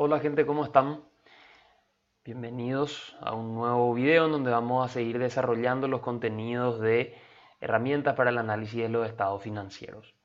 Hola gente, ¿cómo están? Bienvenidos a un nuevo video en donde vamos a seguir desarrollando los contenidos de herramientas para el análisis de los estados financieros.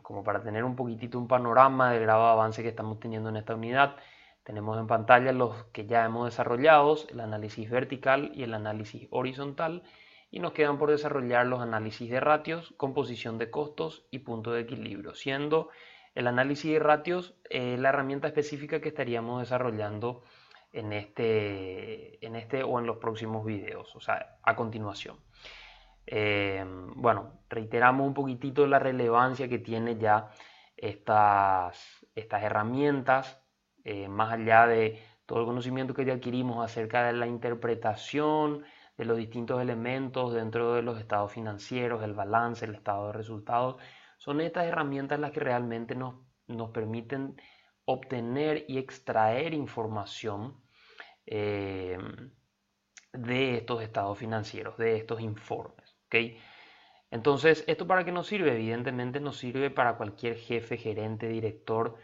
Como para tener un poquitito un panorama del grado de avance que estamos teniendo en esta unidad, tenemos en pantalla los que ya hemos desarrollado, el análisis vertical y el análisis horizontal, y nos quedan por desarrollar los análisis de ratios, composición de costos y punto de equilibrio, siendo el análisis de ratios la herramienta específica que estaríamos desarrollando en este o en los próximos videos, o sea, a continuación. Bueno, reiteramos un poquitito la relevancia que tiene ya estas herramientas, más allá de todo el conocimiento que ya adquirimos acerca de la interpretación de los distintos elementos dentro de los estados financieros, el balance, el estado de resultados. Son estas herramientas las que realmente nos permiten obtener y extraer información eh, de estos estados financieros, de estos informes. ¿Okay? Entonces, ¿esto para qué nos sirve? Evidentemente nos sirve para cualquier jefe, gerente, director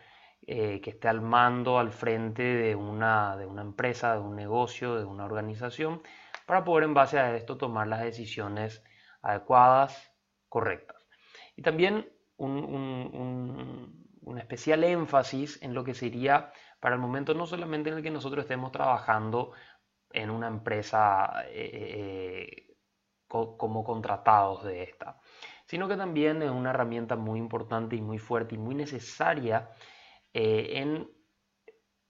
que esté al mando, al frente de una empresa, de un negocio, de una organización, para poder en base a esto tomar las decisiones adecuadas, correctas. Y también un especial énfasis en lo que sería para el momento no solamente en el que nosotros estemos trabajando en una empresa como contratados de esta, sino que también es una herramienta muy importante y muy fuerte y muy necesaria en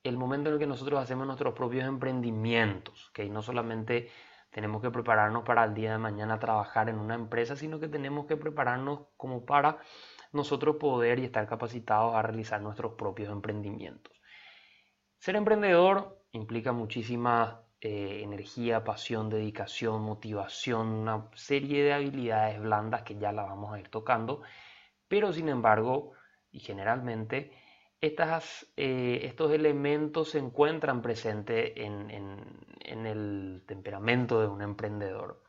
el momento en el que nosotros hacemos nuestros propios emprendimientos, que no solamente tenemos que prepararnos para el día de mañana trabajar en una empresa, sino que tenemos que prepararnos como para nosotros poder y estar capacitados a realizar nuestros propios emprendimientos. Ser emprendedor implica muchísima energía, pasión, dedicación, motivación, una serie de habilidades blandas que ya la vamos a ir tocando, pero sin embargo, y generalmente, estos elementos se encuentran presentes en el temperamento de un emprendedor.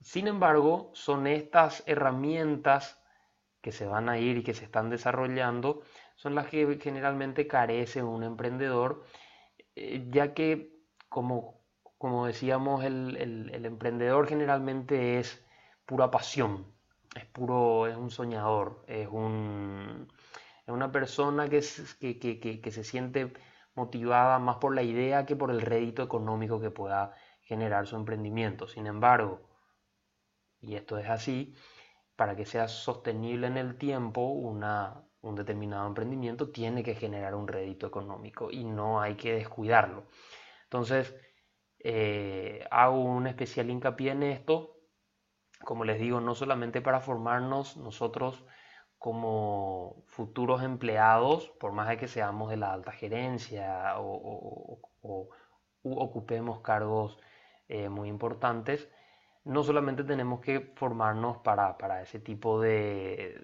Sin embargo, son estas herramientas que se van a ir y que se están desarrollando, son las que generalmente carece un emprendedor, ya que, como decíamos, el emprendedor generalmente es pura pasión, es un soñador, es una persona que se siente motivada más por la idea que por el rédito económico que pueda generar su emprendimiento. Sin embargo, y esto es así, para que sea sostenible en el tiempo, un determinado emprendimiento tiene que generar un rédito económico y no hay que descuidarlo. Entonces, hago un especial hincapié en esto, como les digo, no solamente para formarnos nosotros como futuros empleados, por más de que seamos de la alta gerencia u ocupemos cargos muy importantes, no solamente tenemos que formarnos para ese tipo de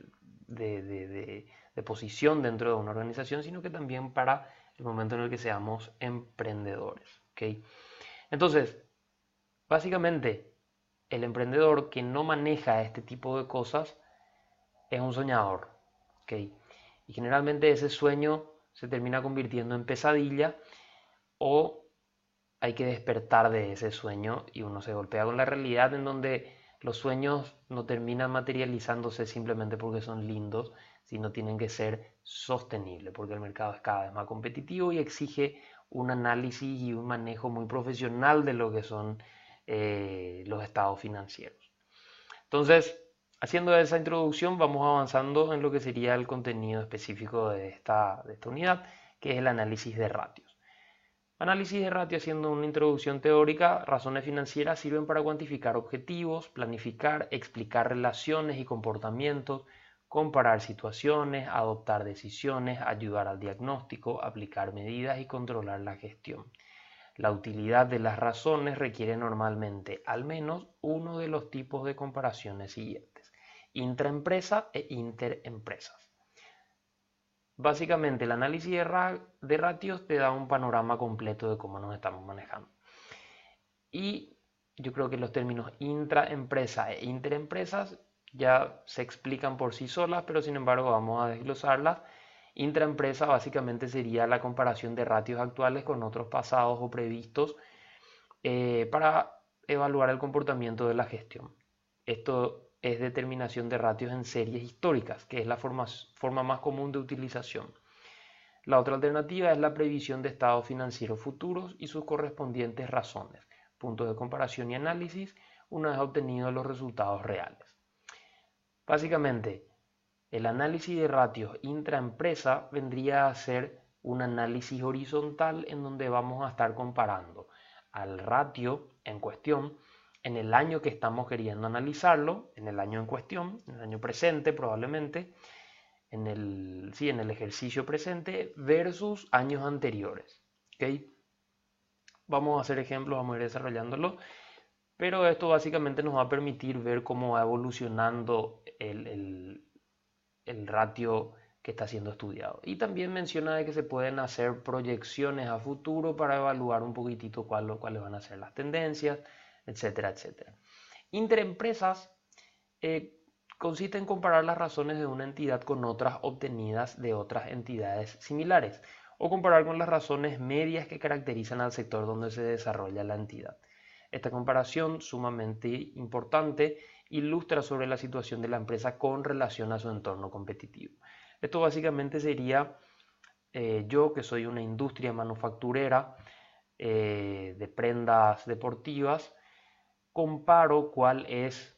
posición dentro de una organización, sino que también para el momento en el que seamos emprendedores. ¿Okay? Entonces, básicamente, el emprendedor que no maneja este tipo de cosas es un soñador. ¿Okay? Y generalmente ese sueño se termina convirtiendo en pesadilla o hay que despertar de ese sueño y uno se golpea con la realidad en donde los sueños no terminan materializándose simplemente porque son lindos, sino tienen que ser sostenibles, porque el mercado es cada vez más competitivo y exige un análisis y un manejo muy profesional de lo que son los estados financieros. Entonces, haciendo esa introducción, vamos avanzando en lo que sería el contenido específico de esta unidad, que es el análisis de ratios. Análisis de ratio, haciendo una introducción teórica, razones financieras sirven para cuantificar objetivos, planificar, explicar relaciones y comportamientos, comparar situaciones, adoptar decisiones, ayudar al diagnóstico, aplicar medidas y controlar la gestión. La utilidad de las razones requiere normalmente al menos uno de los tipos de comparaciones siguientes: intraempresa e interempresas. Básicamente, el análisis de ratios te da un panorama completo de cómo nos estamos manejando. Y yo creo que los términos intraempresa e interempresas ya se explican por sí solas, pero sin embargo vamos a desglosarlas Intraempresa básicamente sería la comparación de ratios actuales con otros pasados o previstos para evaluar el comportamiento de la gestión. Esto es determinación de ratios en series históricas, que es la forma más común de utilización. La otra alternativa es la previsión de estados financieros futuros y sus correspondientes razones, puntos de comparación y análisis una vez obtenidos los resultados reales. Básicamente, el análisis de ratios intraempresa vendría a ser un análisis horizontal en donde vamos a estar comparando al ratio en cuestión en el año que estamos queriendo analizarlo, en el año en cuestión, en el año presente probablemente, en el ejercicio presente versus años anteriores. ¿Okay? Vamos a hacer ejemplos, vamos a ir desarrollándolo, pero esto básicamente nos va a permitir ver cómo va evolucionando el ratio que está siendo estudiado. Y también menciona de que se pueden hacer proyecciones a futuro para evaluar un poquitito cuáles van a ser las tendencias, etcétera, etcétera. Interempresas consiste en comparar las razones de una entidad con otras obtenidas de otras entidades similares o comparar con las razones medias que caracterizan al sector donde se desarrolla la entidad. Esta comparación, sumamente importante, ilustra sobre la situación de la empresa con relación a su entorno competitivo. Esto básicamente sería yo, que soy una industria manufacturera de prendas deportivas, comparo cuál es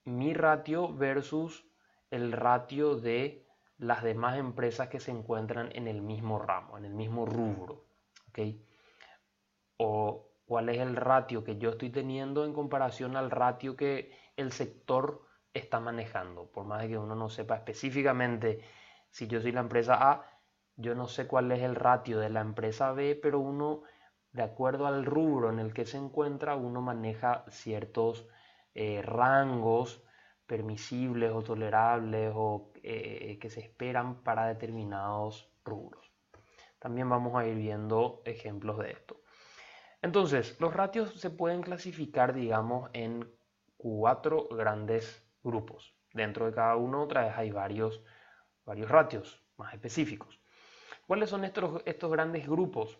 mi ratio versus el ratio de las demás empresas que se encuentran en el mismo ramo, en el mismo rubro. ¿Okay? O cuál es el ratio que yo estoy teniendo en comparación al ratio que el sector está manejando. Por más de que uno no sepa específicamente si yo soy la empresa A, yo no sé cuál es el ratio de la empresa B, pero uno, de acuerdo al rubro en el que se encuentra, uno maneja ciertos rangos permisibles o tolerables o que se esperan para determinados rubros. También vamos a ir viendo ejemplos de esto. Entonces, los ratios se pueden clasificar, digamos, en 4 grandes grupos. Dentro de cada uno, otra vez hay varios ratios más específicos. ¿Cuáles son estos grandes grupos?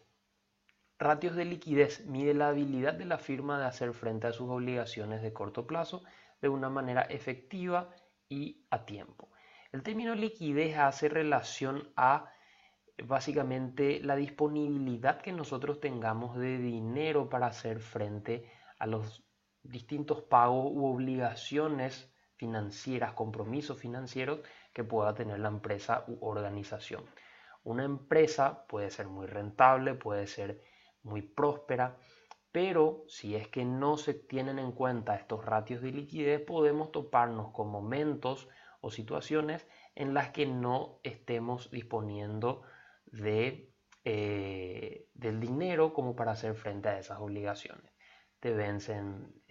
Ratios de liquidez mide la habilidad de la firma de hacer frente a sus obligaciones de corto plazo de una manera efectiva y a tiempo. El término liquidez hace relación a básicamente la disponibilidad que nosotros tengamos de dinero para hacer frente a los distintos pagos u obligaciones financieras, compromisos financieros que pueda tener la empresa u organización. Una empresa puede ser muy rentable, puede ser muy próspera, pero si es que no se tienen en cuenta estos ratios de liquidez, podemos toparnos con momentos o situaciones en las que no estemos disponiendo del dinero como para hacer frente a esas obligaciones. Te vencen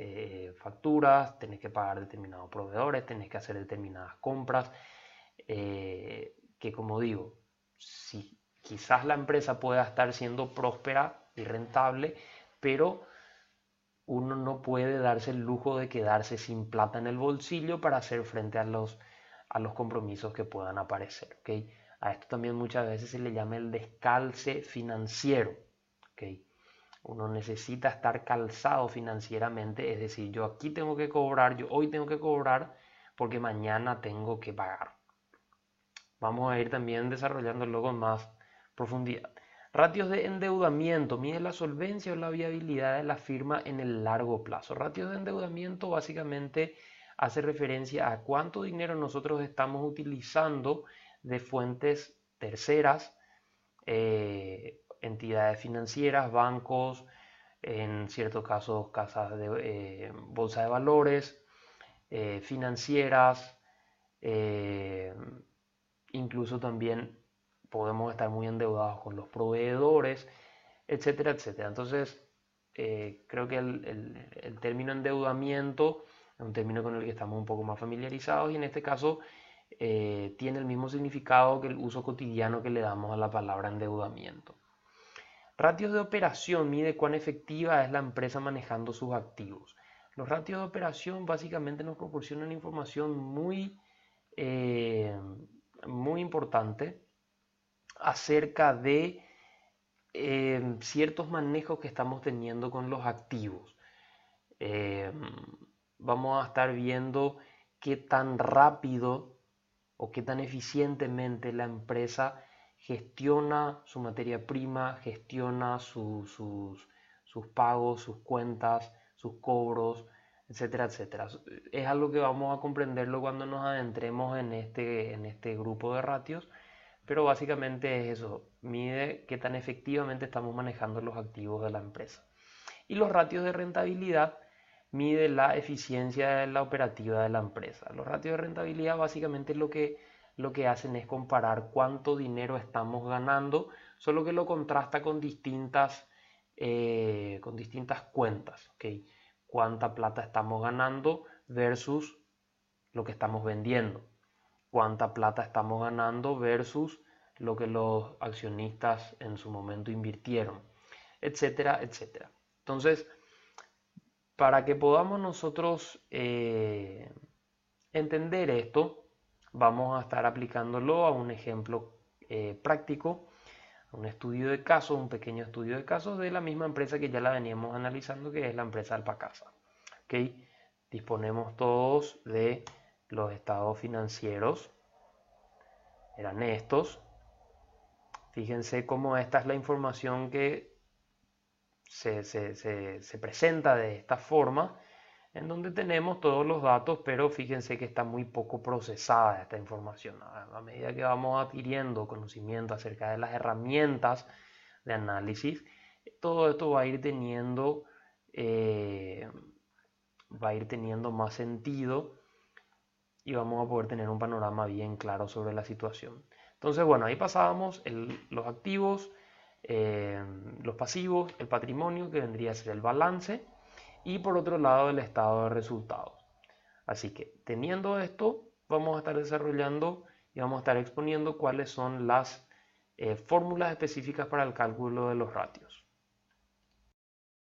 facturas, tenés que pagar determinados proveedores, tenés que hacer determinadas compras, que como digo, si quizás la empresa pueda estar siendo próspera y rentable, pero uno no puede darse el lujo de quedarse sin plata en el bolsillo para hacer frente a los compromisos que puedan aparecer. ¿Okay? A esto también muchas veces se le llama el descalce financiero. ¿Okay? Uno necesita estar calzado financieramente, es decir, yo aquí tengo que cobrar, yo hoy tengo que cobrar porque mañana tengo que pagar. Vamos a ir también desarrollándolo con más profundidad. Ratios de endeudamiento, mide la solvencia o la viabilidad de la firma en el largo plazo. Ratios de endeudamiento básicamente hace referencia a cuánto dinero nosotros estamos utilizando de fuentes terceras, entidades financieras, bancos, en ciertos casos casas de bolsa de valores, financieras, incluso también podemos estar muy endeudados con los proveedores, etcétera, etcétera. Entonces, creo que el término endeudamiento es un término con el que estamos un poco más familiarizados y en este caso tiene el mismo significado que el uso cotidiano que le damos a la palabra endeudamiento. Ratios de operación mide cuán efectiva es la empresa manejando sus activos. Los ratios de operación básicamente nos proporcionan información muy importante acerca de ciertos manejos que estamos teniendo con los activos. Eh, Vamos a estar viendo qué tan rápido o qué tan eficientemente la empresa gestiona su materia prima, gestiona sus pagos, sus cuentas, sus cobros, etcétera, etcétera. Es algo que vamos a comprenderlo cuando nos adentremos en este grupo de ratios, pero básicamente es eso, mide qué tan efectivamente estamos manejando los activos de la empresa. Y los ratios de rentabilidad mide la eficiencia de la operativa de la empresa. Los ratios de rentabilidad básicamente lo que hacen es comparar cuánto dinero estamos ganando, solo que lo contrasta con distintas cuentas. ¿Okay? Cuánta plata estamos ganando versus lo que estamos vendiendo. Cuánta plata estamos ganando versus lo que los accionistas en su momento invirtieron, etcétera, etcétera. Entonces, para que podamos nosotros entender esto, vamos a estar aplicándolo a un ejemplo práctico, a un estudio de casos, un pequeño estudio de casos de la misma empresa que ya la veníamos analizando, que es la empresa Alpacasa. ¿Okay? Disponemos todos de los estados financieros, eran estos. Fíjense cómo esta es la información que se presenta de esta forma, en donde tenemos todos los datos, pero fíjense que está muy poco procesada esta información. A medida que vamos adquiriendo conocimiento acerca de las herramientas de análisis, todo esto va a ir teniendo más sentido y vamos a poder tener un panorama bien claro sobre la situación. Entonces, bueno, ahí pasábamos los activos, los pasivos, el patrimonio, que vendría a ser el balance, y por otro lado el estado de resultados. Así que teniendo esto, vamos a estar desarrollando y vamos a estar exponiendo cuáles son las fórmulas específicas para el cálculo de los ratios.